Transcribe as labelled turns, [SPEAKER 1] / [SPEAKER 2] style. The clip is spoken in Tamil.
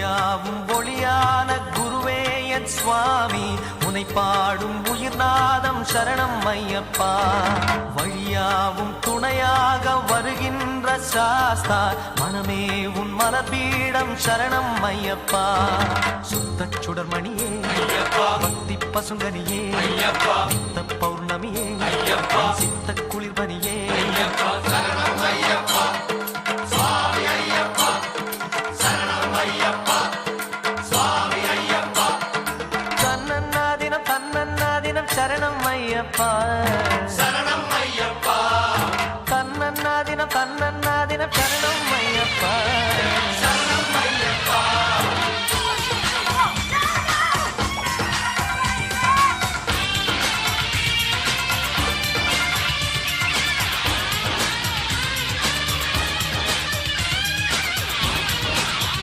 [SPEAKER 1] ஒளியாவும் ஒளியான குருவே என் சுவாமி உனை பாடும் உயிர்நாதம் சரணம் ஐயப்பா வழியாவும் துணையாக வருகின்ற சாஸ்தா மனமே உன் மலர்பீடம் சரணம் ஐயப்பா சுத்த சுடர்மணியே பக்தி பசுங்கனியே நித்த பௌர்ணமியே சித்த குளிர்பனியே